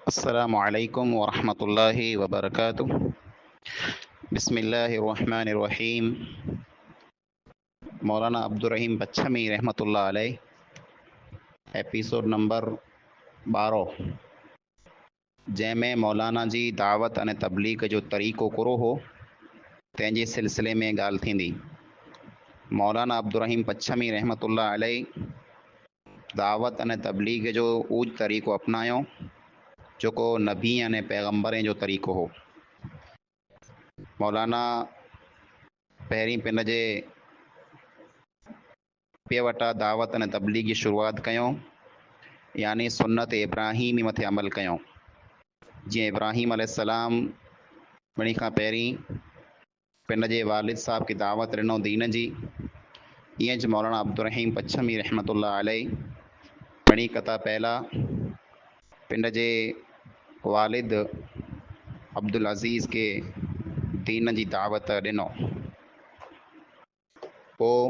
अस्सलामु अलैकुम वरहमतुल्लाहि वबरकातुह। बिस्मिल्लाहिर्रहमानिर्रहीम। मौलाना अब्दुर रहीम बच्छमी रहमतुल्लाह अलैह, एपिसोड नंबर 12, जंहिंमें मौलाना जी दावत अने तबलीग जो तरीक़ो कहिड़ो हो तंहिंजे सिलसिले में ॻाल्हि थींदी। मौलाना अब्दुर रहीम बच्छमी रहमतुल्लाह अलैह दावत अने तबलीग जो उहो तरीक़ो अपनायो जेको नबी अने पैगम्बरें जो तरीक़ो हो। मौलाना पहिरीं पिन जे पे वटां दावत अने तबलीग जी शुरूआत कयूं, यानी सुन्नत इब्राहीमी मथे अमल कयूं। जीअं इब्राहीम अलैहिस्सलाम ॿिनी खां पहिरीं पिन जे वालिद साहब खे दावत ॾिनो दीन जी, ईअं ज मौलाना अब्दुर रहीम बच्छमी रहमतुल्लाह अलैह ॿिनी कता पहिला पिंड जे वालिद अब्दुल अज़ीज़ खे दीन जी दावत ॾिनो। पोइ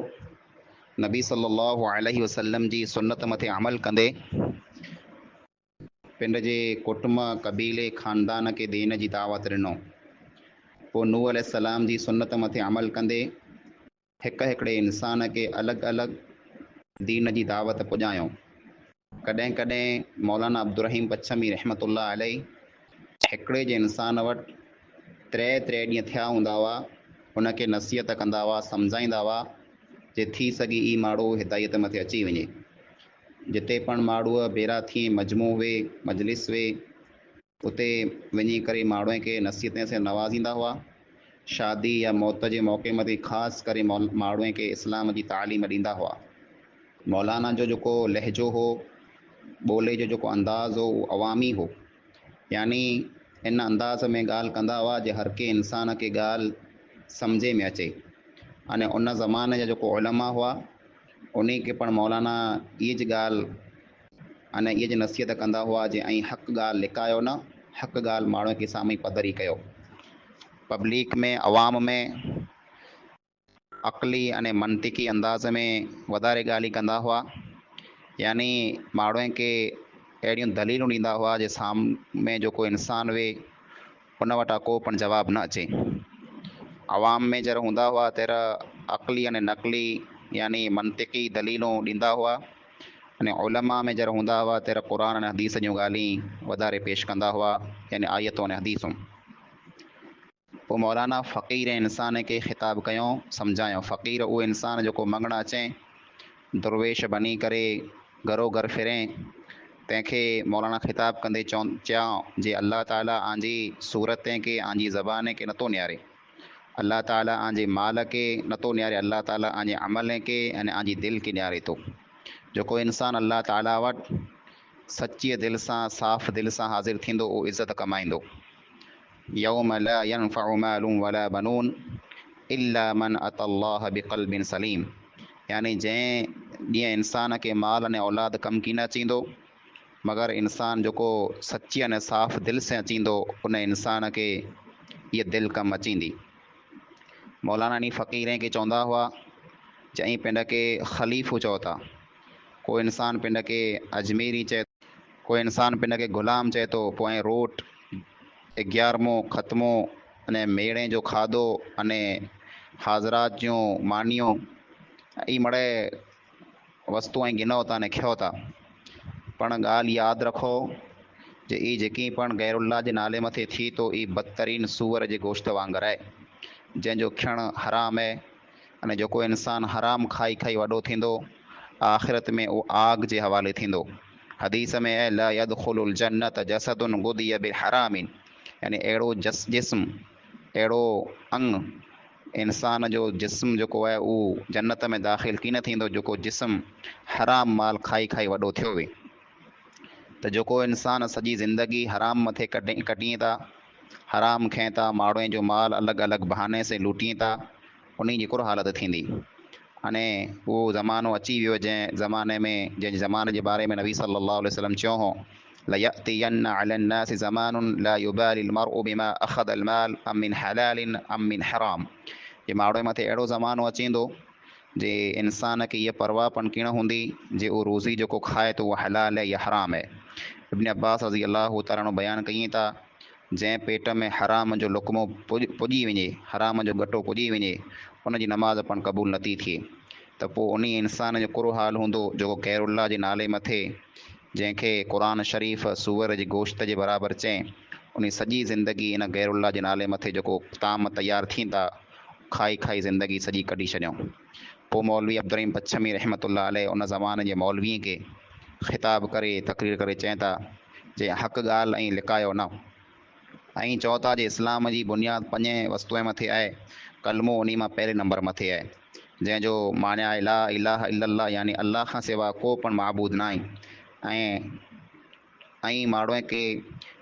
नबी सल्लल्लाहु अलैहि वसल्लम जी सुन्नत मथे अमल कंदे पिंड जे कुटुंब कबीले ख़ानदान खे दीन जी दावत ॾिनो। पोइ नूह अलैहिस्सलाम जी सुन्नत मथे अमल कंदे हिक हिकिड़े इंसान खे अलॻि अलॻि दीन जी दावत पुॼायो। कॾहिं कॾहिं मौलाना अब्दुर रहीम बच्छमी रहमतुल्लाह अलैह हिकिड़े जे इंसान वटि टे ॾींहं थिया हूंदा हुआ, उनखे नसीहत कंदा हुआ, सम्झाईंदा हुआ जे थी सघे ई माण्हू हिदायत मथे अची वञे। जिते पण माण्हूअ बेरा थी मजमू वे मजलिस वे उते वञी करे माण्हूअ खे नसीहत से नवाज़ींदा हुआ। शादी या मौत जे मौक़े मथे ख़ासि करे माण्हूअ खे इस्लाम जी तालीम ॾींदा हुआ। मौलाना जो जेको लहजो हो, ॿोले जो जेको अंदाज़ हो, उहो अवामी हो, यानी इन अंदाज़ में ॻाल्हि कंदा हुआ जे हर के इंसान खे ॻाल्हि सम्झे में अचे। अने उन ज़माने जा जेको उलमा हुआ उन खे पण मौलाना इहा ज ॻाल्हि अने इहा ज नसीहत कंदा हुआ जे ऐं हक़ ॻाल्हि लिकायो न, हक़ ॻाल्हि माण्हूअ खे साम्हूं पधरी कयो। पब्लिक में अवाम में अक़ली अने मंतिकी अंदाज़ में वधारे ॻाल्हि कंदा हुआ, यानी माण्हूअ खे अहिड़ियूं दलीलूं ॾींदा हुआ जे साम्हूं जेको इंसानु वे उन वटां को पण जवाबु न अचे। अवाम में जर हूंदा हुआ तर अक़ली अने नक़ली यानी मंतिकी दलीलूं ॾींदा हुआ, अने उलमा में जर हूंदा हुआ तर क़ुर अने हदीस जूं ॻाल्हियूं वधारे पेश कंदा हुआ, यानी आयतूं अने हदीसूं। पोइ मौलाना फ़क़ीर इंसान खे ख़िताबु कयूं, सम्झायूं। फ़क़ीर उहो इंसानु जेको मङणु अचे, दुरवेश बनी करे घरो घर फिरे, तंहिंखे मौलाना ख़िताबु कंदे चयां जे अल्लाह ताला आंजी सूरत खे आंजी ज़बान खे नथो न्यारे, अल्लाह ताला आंजे माल खे नथो न्यारे, अल्लाह ताला आंजे अमल खे अने आंजी दिलि खे न्यारे थो। जेको इंसानु अल्लाह ताला वटि सची दिलि सां साफ़ दिलि सां हाज़िर थींदो उहो इज़त कमाईंदो। यौम ला यनफ़उ मालुन वला बनून इल्ला मन अतल्लाह बिक़ल्बिन सलीम, यानी जंहिं ॾींहुं इंसान खे माल अने औलाद कमु की न अचींदो, मगर इंसानु जेको सची अने साफ़ दिलि सां अचींदो उन इंसान खे इहा दिलि कमु अचींदी। मौलाना नी फ़क़ीर खे चवंदा हुआ, चई पिंड खे ख़लीफ़ो चओ था, कोई इंसानु पिंड खे अजमेरी चए, कोई इंसानु पिंड खे ग़ुलाम चए थो। पोइ रोट 11मो ख़त्मो अने मेड़े जो खाधो अने हाज़रात जूं मानियूं ई मड़े वस्तू ऐं गिनो था अने खियो था। पण ॻाल्हि यादि रखो जे ई जेकी पण गैरुल्ला जे नाले मथे थी थो, ई बदतरीन सूअर जे गोश्त वांगुरु आहे, जंहिंजो खियणु हराम आहे। अने जेको इंसानु हराम खाई खाई वॾो थींदो, आख़िरत में उहो आग जे हवाले थींदो। हदीस में आहे ला यदखुलुल जन्नत जसदुन गुदिय बिहरामिन, यानी अहिड़ो जिस्म, अहिड़ो अंग इंसान जो जिस्म जेको आहे उहो जन्नत में दाख़िल की न थींदो जेको जिस्म हराम माल खाई खाई वॾो थियो वे। त जेको इंसान सॼी ज़िंदगी हराम मथे कटीं था, हराम खाइनि था, माण्हुनि जो माल अलॻि अलॻि बहाने से लूटीं था, उन जी हिकिड़ो हालत थींदी। अने उहो ज़मानो अची वियो जंहिं ज़माने में, जंहिं ज़माने जे बारे में नबी सल्लल्लाहु अलैहि वसल्लम चयो हो, लयअतियन्न अलन्नासि ज़मानुन ला युबालिल मर्उ बिमा अख़दल माल अम मिन हलालिन अम मिन हराम। जे माण्हू मथे अहिड़ो ज़मानो अचींदो जे इंसान खे इहा परवाह पण कीण हूंदी जे उहो रोज़ी जेको खाए थो उहा हलाल आहे या हराम आहे। इब्न अब्बास रज़ी अल्लाहु तआला अन्हु बयानु कईं था, जंहिं पेट में हराम जो लुक़्मो पुॼी वञे, हराम जो गटो पुॼी वञे, उनजी नमाज़ पण क़बूल नथी थिए। त पोइ उन इंसान जो कहिड़ो हाल हूंदो जेको गैरुल्लाह जे नाले मथे, जंहिंखे क़ुरान शरीफ़ सूअर जे गोश्त जे बराबरि चए, उन सॼी ज़िंदगी इन गैरुल्लाह जे नाले मथे जेको ताम तयारु थींदा, खाई खाई ज़िंदगी सॼी कढी छॾियऊं। पोइ मौलवी अब्दुर्रहीम पच्छमी रहमतुल्लाह अलैह उन ज़माने जे मौलवीअ खे ख़िताब करे तक़रीर करे चवनि था, जे हक़ ॻाल्हि ऐं लिकायो न, ऐं चओ था जे इस्लाम जी बुनियादु 5 वस्तुअ मथे आहे, कलमो उन मां पहिरें नंबर मथे आहे, जंहिंजो माना आहे ला इलाहा इल्लल्लाह, यानी अल्लाह खां सवाइ को पण माबूद न आहे। ऐं माण्हूअ खे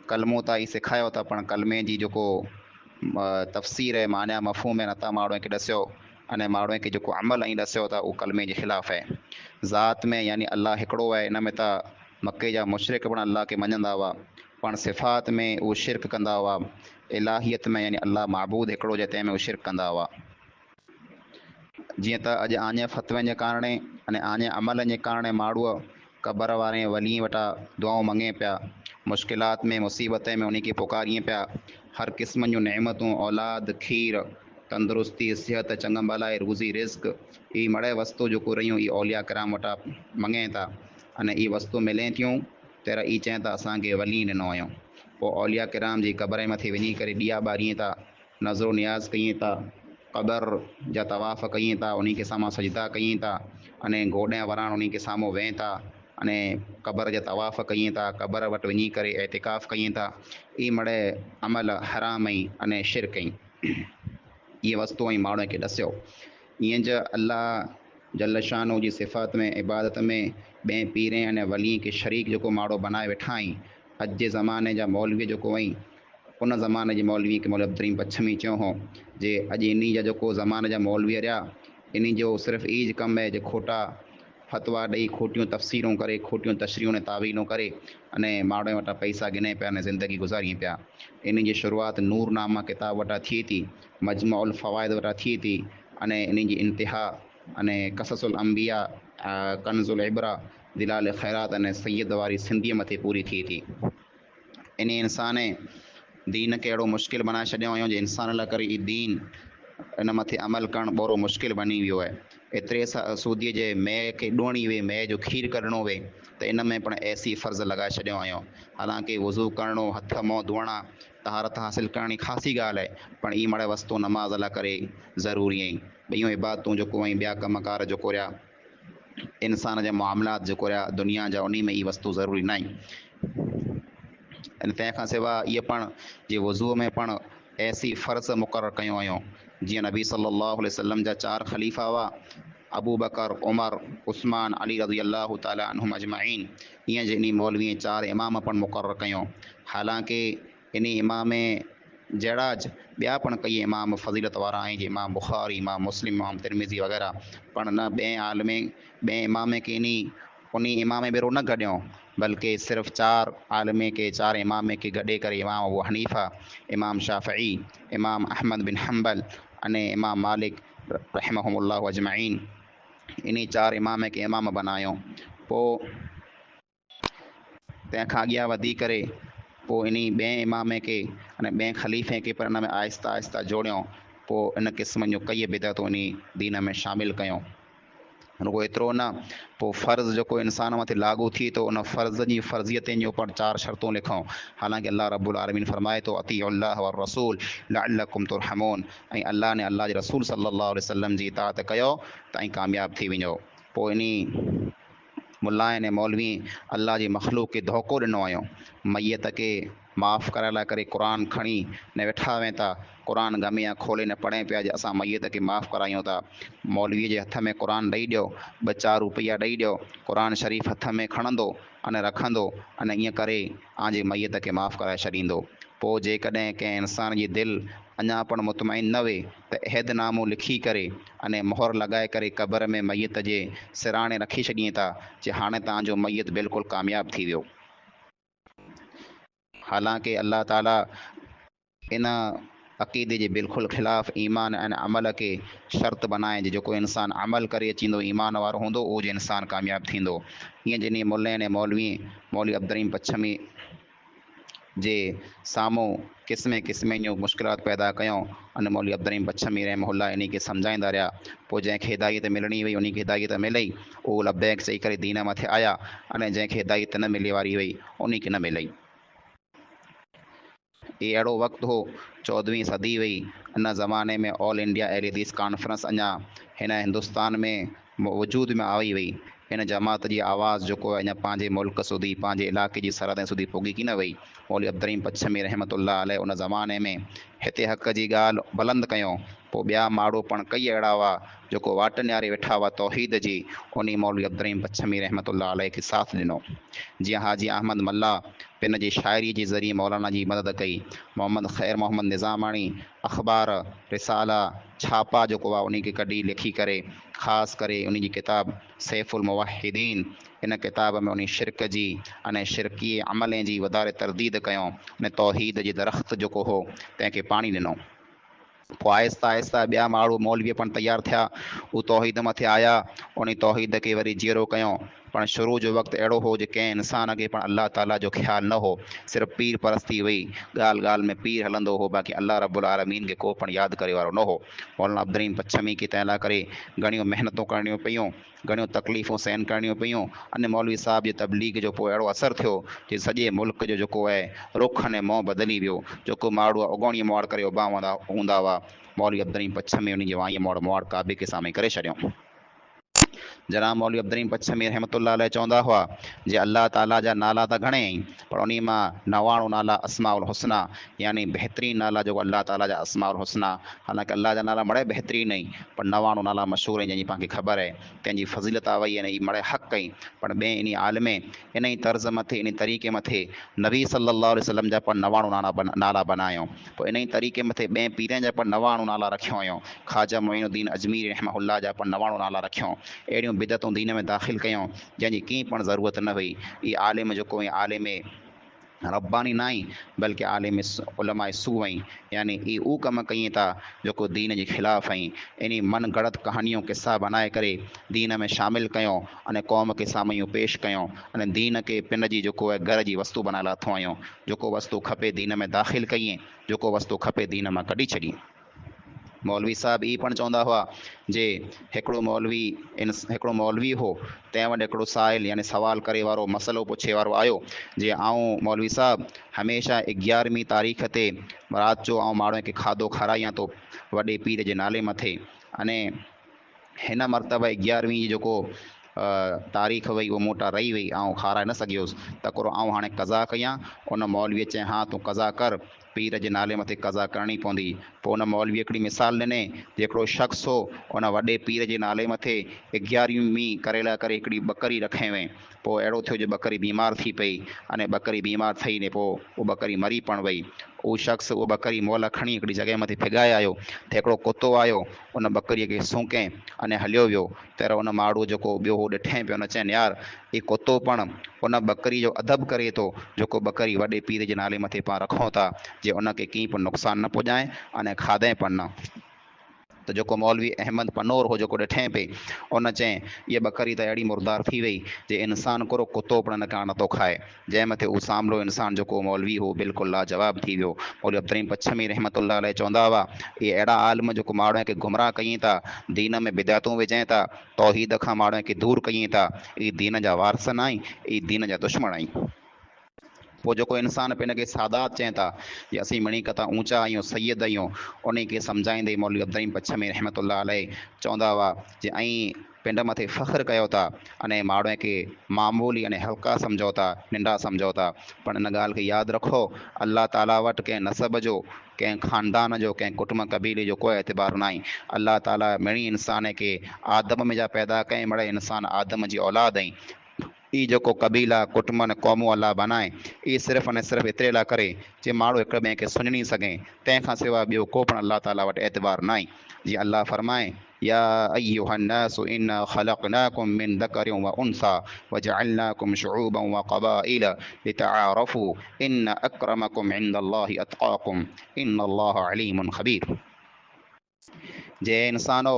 कलमो त ई सेखारियो था, पण कलमे जी जेको तफ़सीर आहे, माना मफ़हूम आहे, नथा माण्हूअ खे ॾसियो। अने माण्हूअ खे जेको अमल ऐं ॾसियो था उहो कलमे जे ख़िलाफ़ु आहे। ज़ात में यानी अल्लाह हिकिड़ो आहे, इन में त मके जा मुशरिक पण अल्लाह खे मञंदा हुआ, पण सिफ़ात में उहो शिरक कंदा हुआ। इलाहियत में यानी अल्लाह माबूद हिकिड़ो जे तंहिं में उहो शिरक कंदा हुआ। जीअं त अॼु आने फ़तवनि जे कारणे अने आने अमलनि जे कारणे माण्हूअ क़बर वारे वली वटां दुआऊं मङे पिया, मुश्किलात में मुसीबत में उन खे पुकारीअ पिया। हर क़िस्म जूं नेमतूं, औलाद, खीर, तंदुरुस्ती, सिहत, चङम भलाई, रोज़ी रिज़्क़, इहे मड़े वस्तु जेको रहियूं इहे औलिया किराम वटां मङे था। अने इहे वस्तु मिले थियूं त इहे चवनि था असांखे वली ॾिनो हुयूं। पोइ औलिया किराम जी क़बर मथे वञी करे ॾिया ॿारीअ था, नज़रो नियाज़ कईं था, क़बर जा तवाफ़ कईं था, उन खे साम्हूं सजदा कईं था, अने गोॾे वराण उन खे साम्हूं वेह था, अने क़बर जा तवाफ़ कईं था, क़बर वटि वञी करे एतिकाफ़ कईं था। इहे मड़े अमल हराम ऐं अने शिरक ऐं इहे वस्तू ऐं माण्हूअ खे ॾसियो। ईअं ज अल्लाह जल शानो जी सिफ़ात में, इबादत में ॿिए पीरे अने वलीअ खे शरीक जेको माण्हू बनाए वेठा आहिनि, अॼु जे ज़माने जा मौलवी जेको आहिनि, उन ज़माने जे मौलवी खे मौलवी अब्दुर्रहीम पच्छमी चयो हो जे अॼु इन जा जेको ज़माने जा मौलवी रहिया, इन जो सिर्फ़ु ई कमु आहे जे खोटा फतवा ॾेई, खोटियूं तफ़सीरूं करे, खोटियूं तशरीहूं ऐं तावीलूं करे, अने माण्हू वटां पैसा गिने पिया अने ज़िंदगी गुज़ारियूं पिया। इन जी शुरूआति नूरनामा किताब वटां थिए थी, मजमुउल फ़वाइद वटां थिए थी, अने इन जी इंतिहा अने क़ससुल अंबिया, कंज़ुल इबरा, दिलाल ख़ैरात अने सैयद वारी सिंधीअ मथे पूरी थिए थी। इन इंसान दीन खे अहिड़ो मुश्किल बनाए छॾियो हुयो जो इंसान लाइ करे ई दीन इन मथे अमल करणु ॿोरो मुश्किल बनी वियो आहे। एतिरे सूदीअ जे मेह खे ॾोणी वे, मेह जो खीर कढणो वे, त इन में पिणु ऐसी फ़र्ज़ लॻाए छॾियो हुयो। हालांकि वज़ू करणो, हथ मुंहुं धोअणा, तहारत हासिलु करणी ख़ासी ॻाल्हि आहे, पण ई मड़े वस्तु नमाज़ लाइ करे ज़रूरी आहिनि। ॿियूं इबादतूं जेको आहिनि, ॿिया कमकार जेको रहिया, इंसान जा मामलात जेको रहिया दुनिया जा, उन में ई वस्तु ज़रूरी न आहिनि। तंहिंखां सवाइ इहे पण जे वज़ूअ में पण ऐसी फ़र्ज़ मुक़ररु कयूं हुयूं, जीअं नबी सल्लल्लाहु अलैहि वसल्लम जा 4 ख़लीफ़ा हुआ, अबू बकर, उमर, उस्मान, अली रज़ी अल्लाहु ताला अन्हुम अजमईन। ईअं जे इन मौलवी 4 इमाम पण मुक़ररु कयूं। हालांकि इन इमाम जहिड़ा ॿिया पण कई इमाम फ़ज़ीलत वारा आहिनि, जीअं इमाम बुख़ारी, इमाम मुस्लिम, इमाम तिरमिज़ी वग़ैरह, पण न ॿिए इमाम खे उन इमाम भेरो न गॾियूं, बल्कि सिर्फ़ु 4 आलिमे के, 4 इमाम के गॾे करे इमाम अबू हनीफ़ा, इमाम शाफ़िई, इमाम अहमद बिन हम्बल अने इमाम मालिक रहमहुमुल्लाह अजमईन, इन 4 इमाम के इमाम बनायो। पोइ तंहिंखां अॻियां वधी करे पोइ इन ॿिए इमाम के अने ॿिए ख़लीफ़े खे पर इन में आहिस्ता आहिस्ता जोड़ियो। पोइ इन क़िस्म जूं कई बिदअतूं इन दीन में शामिलु कयूं। रुगो एतिरो न, पोइ फ़र्ज़ु जेको इंसान मथे लागू थी थो, उन फ़र्ज़ जी फ़र्ज़ियतुनि जे ऊपर 4 शर्तूं लिखूं। हालांकि अल्लाह रब्बुल आलमीन फरमाए थो अतीउल्लाह व रसूल लअल्लकुम तुरहमून, ऐं अल्लाह ने अल्लाह जे रसूल सल्लल्लाहु अलैहि वसल्लम जी इताअत कयो त ऐं कामयाबु थी वञो। पोइ इन मुल्ला ऐं मौलवी अल्लाह जी मख़लूक खे धोखो ॾिनो हुयो। मैयत खे माफ़ु करण लाइ करे क़ुरान खणी न वेठा हुआ था, क़ुरान गमिया खोले न पढ़े पिया जे असां मैयत खे माफ़ु करायूं था। मौलवीअ जे हथ में क़ुरान ॾेई ॾियो, 2-4 रुपया ॾेई ॾियो, क़ुरान शरीफ़ हथ में खणंदो अने रखंदो, अने ईअं करे आंजे मैयत खे माफ़ु कराए छॾींदो। पोइ जेकॾहिं कंहिं इंसान जी दिलि अञा पण मुतमइन न वे, त अहदनामो लिखी करे अने मोहर लॻाए करे क़बर में मैयत जे सिराणे रखी छॾीनि था जे हाणे तव्हांजो मैयत बिल्कुलु कामयाबु थी वियो। हालांकि अल्लाह ताला इन अक़ीदे जे बिल्कुलु ख़िलाफ़ु ईमान ऐं अमल खे शर्त बनाए जेको इंसानु अमल करे अचींदो ईमान वारो हूंदो उहो जो इंसानु कामयाबु थींदो। ईअं जिन मुल्लनि ऐं मौलवी अब्दुर्रहीम पच्छमी जे साम्हूं क़िस्म क़िस्म जूं मुश्किलात पैदा कयूं अने मौलवी अब्दुर्रहीम पच्छमी रहमहुल्लाह इन खे सम्झाईंदा रहिया। पोइ जंहिंखे हिदायत मिलणी हुई उन खे हिदायत मिलई, उहो लबैक चई करे दीन मथे आया, अने जंहिंखे हिदायत न मिले वारी हुई उन खे न मिलई। ये अहिड़ो वक़्तु हो, 14वीं सदी हुई। इन ज़माने में ऑल इंडिया अहले हदीस कॉन्फ्रेंस अञा हिन हिंदुस्तान में वजूद में आई हुई। इन जमात जी आवाज़ जेको आहे अञा पंहिंजे मुल्क सुधी पंहिंजे इलाइक़े जी सरहद सुधी पुगी की न वई। मौलवी अब्दुर्रहीम पच्छमी रहमतुल्लाह अलैह उन ज़माने में हिते हक़ जी ॻाल्हि बुलंद कयूं। पोइ ॿिया माण्हू पण कई अहिड़ा हुआ जेको वाट निहारे वेठा हुआ तौहीद जी, उन मौलवी अब्दुर्रहीम पच्छमी रहमतुल्लाह अलैह खे साथ ॾिनो। जीअं हाजी अहमद मल्ला पिन जी शाइरी जे ज़रिए मौलाना जी मदद कई। मोहम्मद ख़ैर मोहम्मद निज़ामाणी अख़बार रिसाला छापा जेको आहे उन खे कढी लिखी करे ख़ासि करे उन जी किताब सैफ़ुल मुवहिदीन, इन किताब में उन शिरक जी अने शिरकी अमले जी वधारे तरदीद कयूं। अने तौहीद जे दरख़्त जेको हो तंहिंखे पाणी ॾिनो। पोइ आहिस्ता आहिस्ता ॿिया माण्हू मौलवी पण तयारु थिया, उहे तौहीद मथे आया, उन तौहीद खे वरी जीरो कयूं। पण शुरू जो वक़्तु अहिड़ो हो जो कंहिं इंसान खे पण अल्लाह ताला जो ख़्यालु न हो, सिर्फ़ु पीर परस्ती हुई। ॻाल्हि ॻाल्हि में पीर हलंदो हो, बाक़ी अल्लाह रब्बुल आलमीन खे को पण यादि करे वारो न हो। मौलाना अब्दुर्रहीम पच्छमी खे तंहिं लाइ करे घणियूं महिनतूं करणियूं पियूं, घणियूं तकलीफ़ूं सहन करणियूं पियूं। अने मौलवी साहब जे तबलीग जो पोइ अहिड़ो असरु थियो जो सॼे मुल्क जो जेको आहे रुख अने मोह बदिली वियो। जेको माण्हू उॻाणीअ मोड़ करे उभा हूंदा हुआ, मौलवी अब्दुर्रहीम पच्छमी उन जे वाईअ मोड़ काबे के साम्हूं करे छॾियऊं। जनाब मौलवी अब्दुर्रहीम पच्छमी रहमतुल्लाह अलैह चवंदा हुआ जे अल्लाह ताला जा नाला त घणे आहिनि, पर उन मां 99 नाला अस्माउल हुस्ना, यानी बहितरीनु नाला जेको अल्लाह ताला जा अस्माउल हुस्ना। हालांकि अल्लाह जा नाला मड़े बहितरीनु आहिनि, पर 99 नाला मशहूरु आहिनि जंहिंजी पाण खे ख़बर आहे, तंहिंजी फज़ीलत आवई ऐं मड़े हक़ कई। पर ॿिए इन आलमे इन ई तर्ज़ मथे इन तरीक़े मथे नबी सल्लल्लाहु अलैहि वसल्लम जा पण 99 नाला बनायूं। पोइ इन ई तरीक़े मथे ॿिए पीरनि जा पण 99 नाला रखियूं हुयूं। ख़्वाजा मोइनुद्दीन अजमीरी रहमहुल्लाह जा पण 99 नाला रखियूं। अहिड़ियूं बिदतूं दीन में दाख़िल कयूं जंहिंजी कंहिं पण ज़रूरत न हुई। इहे आलिम जेको आलिम रब्बानी न आई, बल्कि आलिम उलमा सू आई, यानी ई उहो कमु कई था जेको दीन जे ख़िलाफ़ु आई। इन मन गढ़त कहानियूं किस्सा बनाए करे दीन में शामिलु कयूं अने क़ौम के साम्हूं पेश कयूं। अने दीन खे पिन जी जेको आहे घर जी वस्तु बनाए लाथो आहियूं। जेको वस्तु खपे दीन में दाख़िल कई, जेको वस्तु खपे दीन मां कढी छॾी। मौलवी साहब ई पण चवंदा हुआ जे हिकिड़ो मौलवी हो, तंहिं वटि हिकिड़ो साहिल यानी सवाल करे वारो मसइलो पुछे वारो आयो जे आऊं मौलवी साहब हमेशह 11वीं तारीख़ ते राति जो आऊं माण्हुनि खे खाधो खारायां थो वॾे पीर जे नाले मथे। अने हिन मरतबा 11वीं जेको तारीख़ हुई उहा मूं वटां रही वई, आऊं खाराए न सघियुसि, त हिकिड़ो आऊं हाणे कज़ा कयां। उन मौलवीअ चई हा तूं कज़ा कर, पीर जे नाले मथे कज़ा करणी पवंदी। पोइ उन मौलवी हिकिड़ी मिसाल ॾिने, हिकिड़ो शख़्स हो उन वॾे पीर जे नाले मथे 11वीं करे लाइ करे हिकिड़ी ॿकरी रखे हुई। पोइ अहिड़ो थियो जो ॿकरी बीमार थी पई, अने ॿकरी बीमार थी ने पोइ उहा ॿकरी मरी पण वई। उहो शख़्स उहा ॿकरी मोल खणी हिकिड़ी जॻह मथे फिगाए आयो, त हिकिड़ो कुतो आयो उन ॿकरीअ खे सूंके अने हलियो वियो। त उन माण्हू जेको ॿियो हो ॾिठे पियो, उन चवनि यार ही कुतो पण उन ॿकरी जो अदब करे थो जेको ॿकरी वॾे पीर जे नाले मथे पाण रखूं था, जे उनखे कीअं बि नुक़सानु न पुॼाए अने खाधे पण न। त जेको मौलवी अहमद पनोर हो जेको ॾिठे पई, उन चई इहा ॿकरी त अहिड़ी मुर्दार थी वई जे इंसानु करो कुतो पण न कान नथो खाए। जंहिं मथे उहो सामिलो इंसानु जेको मौलवी हो बिल्कुलु लाजवाब थी वियो। मौलवी अब्दुर्रहीम पच्छमी रहमतुल्लाह अलैह चवंदा हुआ इहे अहिड़ा आलिम जेको माण्हुनि खे गुमराह कई था, दीन में बिदातूं विझनि था, तौहीद खां माण्हुनि खे दूरि कई था, इहे दीन जा वारस न आहिनि, इहे दीन जा दुश्मन आहिनि। पोइ जेको इंसानु पिन खे सादात चवनि था जे असीं मणी कथा ऊचा आहियूं सैयद आहियूं, उन खे सम्झाईंदे मौलवी अब्दुर्रहीम पच्छमी रहमतुल्लाह अलैह चवंदा हुआ जे ऐं पिंड मथे फ़ख़्रु कयो था अने माण्हुनि खे मामूली अने हल्का सम्झो था, नंढा सम्झो था। पर इन ॻाल्हि खे यादि रखो, अल्लाह ताला वटि कंहिं नसब जो, कंहिं ख़ानदान जो, कंहिं कुटुंब कबीले जो कोई एतबार न आहे। अल्लाह ताला मिणी इंसान खे आदम में जा पैदा कयईं, मिड़े इंसान आदम जी औलाद आई। ई जेको कबीला कुटुंब क़ौमूं अलाह बनाए ई सिर्फ़ु अने सिर्फ़ु एतिरे लाइ करे जे माण्हू हिक ॿिए खे सुञणी सघे, तंहिंखां सवाइ ॿियो को पण अलाह ताला वटि एतबार न आहे। जीअं अलाह फरमाए या अय्युहन्नासु इन्ना ख़लक़नाकुम मिन ज़करिन व उन्सा वजअलनाकुम शुऊबन व क़बाइल लितआरफू इन्न अक्रमकुम इंदल्लाहि अत्क़ाकुम इन्नल्लाह अलीमुन ख़बीर। जे इंसानो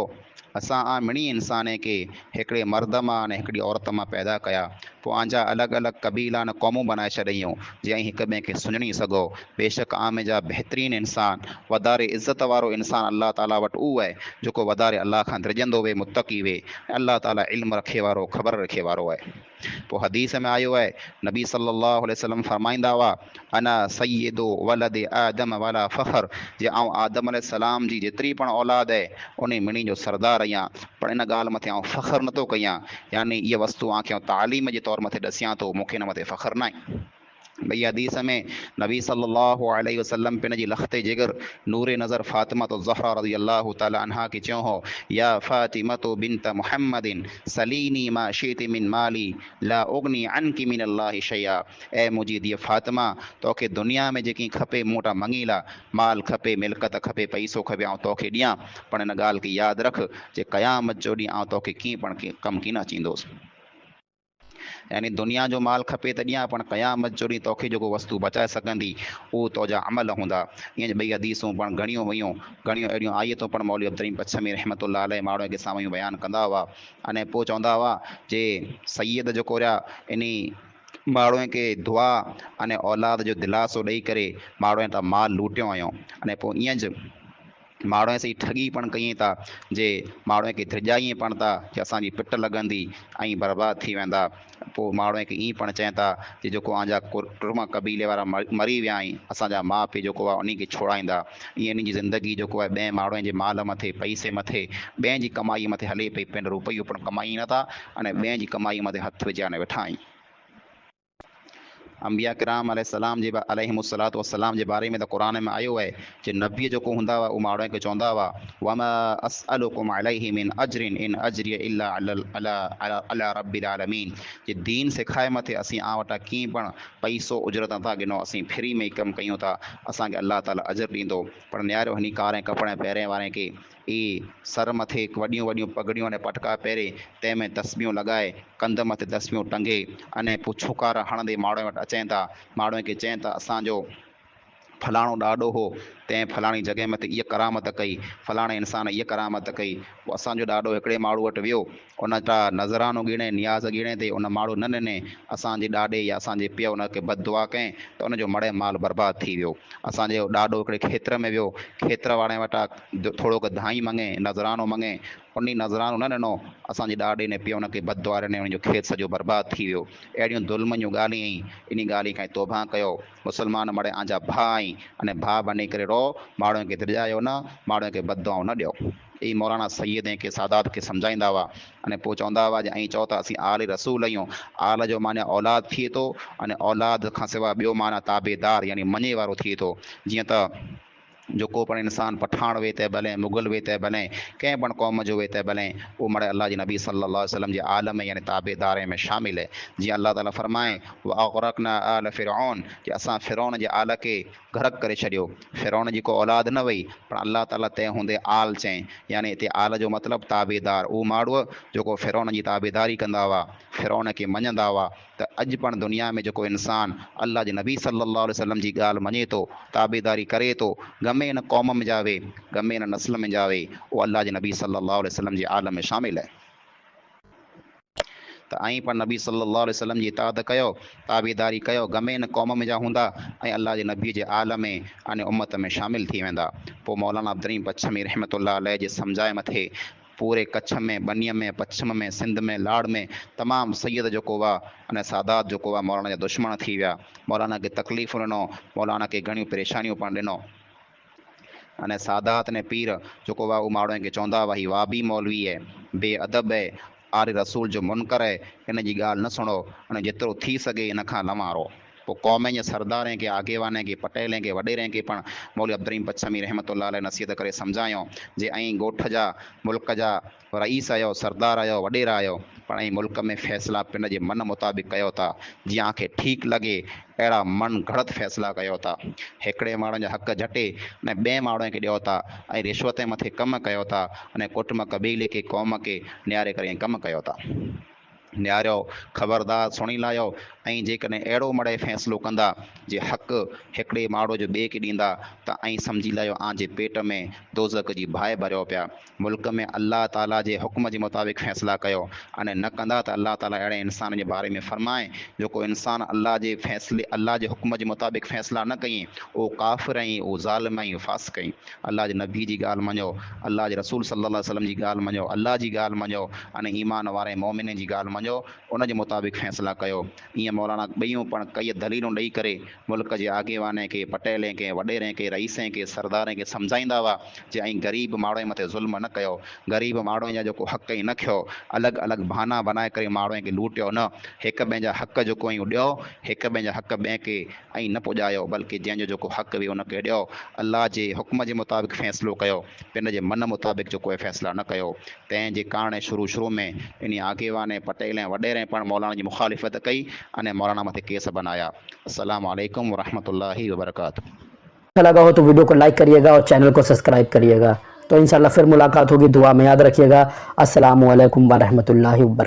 असां मिणी इंसान खे हिकिड़े मर्द मां अने हिकिड़ी औरत मां पैदा कया, पोइ आंजा अलॻि अलॻि कबीला न क़ौमूं बनाए छॾियूं जीअं हिक ॿिए खे सुञणी सघो। बेशक आम जा बहितरीनु इंसान वधारे इज़त वारो इंसान अलाह ताला वटि उहो आहे जेको वधारे अलाह खां डिॼंदो वे, मुतक़ी वे, अलाह ताला इल्मु रखे वारो, ख़बर रखे वारो आहे। पोइ हदीस में आयो आहे, नबी सल्लल्लाहु अलैहि वसल्लम फरमाईंदा हुआ, अना सय्यदु वलद आदम वला फ़ख़्र, जे आउं आदम अलैहिस्सलाम जी जेतिरी पण औलाद आहे उन मिणी जो सरदार आहियां, पर इन ॻाल्हि मथे आउं फ़ख़्रु नथो कयां, यानी इहा वस्तु आउं तालीम जे तौर मथे ॾसियां थो, मूंखे इन मथे फ़ख़्रु न आहे। भई हदीस में नबी सल्लल्लाहु अलैहि वसल्लम पिन जी लख़्ते जिगर नूर नज़र फ़ातिमा तो ज़हरा रज़ी अल्लाहु ताला अन्हा खे चयो हो, या फ़ातिमा तो बिन्त मुहम्मदिन सलीनी मा शीति मिन माली ला उगनी अनकी मिन अल्लाहि शैया। ऐं मुंहिंजी धीअ फ़ातिमा, तोखे दुनिया में जेकी खपे मूं वटां मङी ला, माल खपे, मिल्कत खपे, पैसो खपे, आउं तोखे ॾियां, पर हिन ॻाल्हि खे यादि रख जे क़यामत जो ॾींहुं आउं तोखे कीअं पण कमु कीन अचींदुसि। यानी दुनिया जो माल खपे त ॾियां, पण क़यामत जो ॾींहुं तोखे जेको वस्तु बचाए सघंदी उहो तुंहिंजा अमल हूंदा। ईअं ॿई हदीसूं पण घणियूं हुयूं, घणियूं अहिड़ियूं आयतूं पण मौलवी अब्दुल पच्छमी रहमतुल्लाह अलैह माण्हू खे साम्हूं बयानु कंदा हुआ। अने पोइ चवंदा हुआ जे सैयद जेको रहिया इन माण्हूअ खे दुआ अने औलाद जो दिलासो ॾेई करे माण्हूअ तां माल लूटियो आहियूं। अने पोइ ईअं ज माण्हूअ सां ठगी पण कयूं था, जे माण्हूअ खे धिजाईं पण था कि असांजी पिट लॻंदी ऐं बर्बादु थी वेंदा। पोइ माण्हूअ खे ईअं पण चवनि था कि जेको आंजा कुटुंब कबीले वारा मरी विया आहिनि, असांजा माउ पीउ जेको आहे उन खे छोड़ाईंदा। ईअं इन जी ज़िंदगी जेको आहे ॿिए माण्हुनि जे माल मथे, पैसे मथे, ॿिए जी कमाई मथे हले पई, पंहिंजो रुपयो पण कमाई नथा अने ॿिए जी कमाई मथे हथु विझाए वेठा आहिनि। अंबिया किराम अलैहिमुस्सलातु वस्सलाम जे बारे में त क़ुरान में आयो आहे जे नबी जेको हूंदा हुआ उहो माण्हू खे चवंदा हुआ, वमा असअलुकुम अलैहि मिन अजरिन इन अजरिय इल्ला अला रब्बिल आलमीन। जे दीन सिखाए मथे असीं आ वटां कीअं पण पैसो उजरत नथा गिनो, असीं फ्री में ई कमु कयूं था, असांखे अलाह ताला अजर ॾींदो। पर न्यारो हिन कारे कपिड़े पहिरें वारे खे ई सर मथे वॾियूं वॾियूं पगड़ियूं अने पटका पहिरे, तंहिंमें तस्बियूं लॻाए, कंध मथे तस्बियूं टंगे अने पोइ छुकारा हणंदे माण्हू वटि अचनि था, माण्हूअ खे चवनि था असांजो फलाणो ॾाढो हो, तंहिं फलाणी जॻह मथे इहा करामत कई, फलाणे इंसान इहा करामत कई। पोइ असांजो ॾाढो हिकिड़े माण्हू वटि वियो, उन जा नज़रानो गिणे, नियाज़ गिणे ते उन माण्हू न ॾिने, असांजे ॾाॾे या असांजे पीउ उनखे बददुआ कयईं त उनजो मड़े माल बर्बादु थी वियो। असांजो ॾाढो हिकिड़े खेत्र में वियो, खेत्र वारे वटां थोरो धाई मङे, नज़रानो मङे, उन नज़रानो न ॾिनो, असांजे ॾाॾे ने पीउ उनखे बददुआ ॾिने, उनजो खेत सॼो बर्बादु थी वियो। अहिड़ियूं ज़ुल्म जूं ॻाल्हियूं आहिनि, इन ॻाल्हि खां तौबा कयो। मुस्लमान मड़े आंजा भाउ आहीं अने भाउ बनी करे रहो, माण्हुनि खे दिरिजायो न, माण्हुनि खे बददुआऊं न ॾियो। ई मौलाना सैयद ऐं के सादात खे सम्झाईंदा हुआ। अने पोइ चवंदा हुआ ऐं चओ त असीं आल रसूल आहियूं। आल जो माना औलाद थिए थो, अने औलाद खां सवाइ ॿियो माना ताबेदार यानी मञे वारो थिए थो। जीअं त जेको पण इंसान पठान वे त भले, मुग़ल वे त भले, कंहिं पण क़ौम जो वे त भले, उहो मड़े अलाह जे नबी सल्लल्लाहु अलैहि वसल्लम जे आल में यानी ताबेदारे में शामिल है। जीअं अल्लाह ताला फरमाए व अग़रक़ना आल फ़िरऔन, कि असां फ़िरौन जे आल खे गरक करे छॾियो। फ़िरौन जी को औलाद न वई, पर अल्लाह ताला तंहिं हूंदे आल चई, यानी हिते आल जो मतिलबु ताबेदार, उहो माण्हू जेको फ़िरौन जी ताबेदारी कंदा हुआ, फ़िरौन खे मञंदा हुआ। त अॼु पण दुनिया में जेको इंसान अल्लाह जे नबी सल्लल्लाहु अलैहि वसल्लम जी ॻाल्हि मञे थो, ताबेदारी करे थो, गमे इन क़ौम में जावे, गमे इन नस्ल में जावे, उहो अल्लाह जे नबी सल्लल्लाहु अलैहि वसल्लम जे आल में शामिल आहे। त ऐं पण नबी सल्लल्लाहु अलैहि वसल्लम जी इताअत कयो, ताबेदारी कयो, गमे इन क़ौम में जा हूंदा ऐं अल्लाह जे नबी जे आल में अने उम्मत में शामिल थी वेंदा। पोइ मौलाना अब्दुल पच्छमी रहमतुल्लाह अलैह जे सम्झाए मथे पूरे कच्छ में, बनीअ में, पच्छम में, सिंध में, लाड़ में तमामु सैयद जेको हुआ अने सादात जेको हुआ मौलाना जा दुश्मन थी विया। मौलाना खे तकलीफ़ ॾिनो, मौलाना खे घणियूं परेशानियूं पण ॾिनो। अने सादात ने पीर जेको हुआ उहो माण्हुनि खे चवंदा हुआ ही वाबी मौलवी आहे, बेअदब आहे, आले रसूल जो मुनकर आहे, हिन जी ॻाल्हि न सुणो, अने जेतिरो थी सघे हिन खां न मारो। पोइ क़ौम जे सरदारें खे आगेवाने खे पटेलें खे वॾेरें खे पण मौलवी अब्दुर्रहीम पचमी रहमतुल्लाह अलैह नसीहत करे सम्झायो जे ऐं ॻोठ जा मुल्क जा रईस आहियो सरदार आहियो वॾेरा आहियो पण ऐं मुल्क में फ़ैसिला पिण जे मन मुताबिक़ कयो था जीअं आंखे ठीकु लॻे अहिड़ा मन घड़त फ़ैसिला कयो था हिकिड़े माण्हू जा हक़ झटे ऐं ॿिए माण्हू खे ॾियो था ऐं रिश्वत जे मथे कमु कयो था अने कुटुंब कबीले खे क़ौम खे नियारे करे कमु कयो था नियारियो ख़बरदार सुणी लाहियो ऐं जेकॾहिं अहिड़ो मड़े फ़ैसिलो कंदा जे हक़ हिकिड़े माण्हू जो ॿिए खे ॾींदा त ऐं सम्झी लाहियो आंजे पेट में दोज़ख जी बाहि भरियो पिया मुल्क में अल्लाह ताला जे हुक्म जे मुताबिक़ फ़ैसिला कयो अने न कंदा त अल्लाह ताला अहिड़े इंसान जे बारे में फ़रमाए जेको इंसान अल्लाह जे फ़ैसिले अल्लाह जे हुक्म जे मुताबिक़ फ़ैसिला न कयईं उहो काफ़िर ऐं उहो ज़ालिम ऐं फ़ासिक़ ऐं अल्लाह जे नबी जी ॻाल्हि मञो अल्लाह जे रसूल सल्लल्लाहु अलैहि वसल्लम जी ॻाल्हि मञो अल्लाह जी ॻाल्हि मञो अने ईमान वारे मोमिन जी ॻाल्हि मञो उन जे मुताबिक़ फ़ैसिला कयो ईअं मौलाना ॿियूं पण कई दलीलूं ॾेई करे मुल्क जे आगेवाने खे पटेलें खे वॾेरें खे रईसें खे सरदारें खे सम्झाईंदा हुआ जे ऐं ग़रीब माण्हू जे मथे ज़ुल्म न कयो ग़रीब माण्हू जा जेको हक़ ई न खयो अलॻि अलॻि बहाना बनाए करे माण्हू खे लूटियो न हिक ॿिए जा हक़ जेको ऐं ॾियो हिक ॿिए जा हक़ ॿिए खे ऐं न पुॼायो बल्कि जंहिंजो जेको हक़ बि उनखे ॾियो अल्लाह जे हुक्म जे मुताबिक़ फ़ैसिलो कयो पिन जे मन मुताबिक़ जेको आहे फ़ैसिला न कयो तंहिंजे कारण शुरू में इन आगेवाने पटेल ऐं वॾेरें पण मौलाना जी मुखालिफ़त कई अने मौलाना मथे केस बनाया। अस्सलामु अलैकुम वरहमतुल्लाहि वबरकातुहू। अच्छा लगा हो तो वीडियो को लाइक करिएगा और चैनल को सब्सक्राइब करिएगा। तो इंशाल्लाह फिर मुलाकात होगी, दुआ में याद रखिएगा। अस्सलामु अलैकुम वरहमतुल्लाहि वबरकातुहू।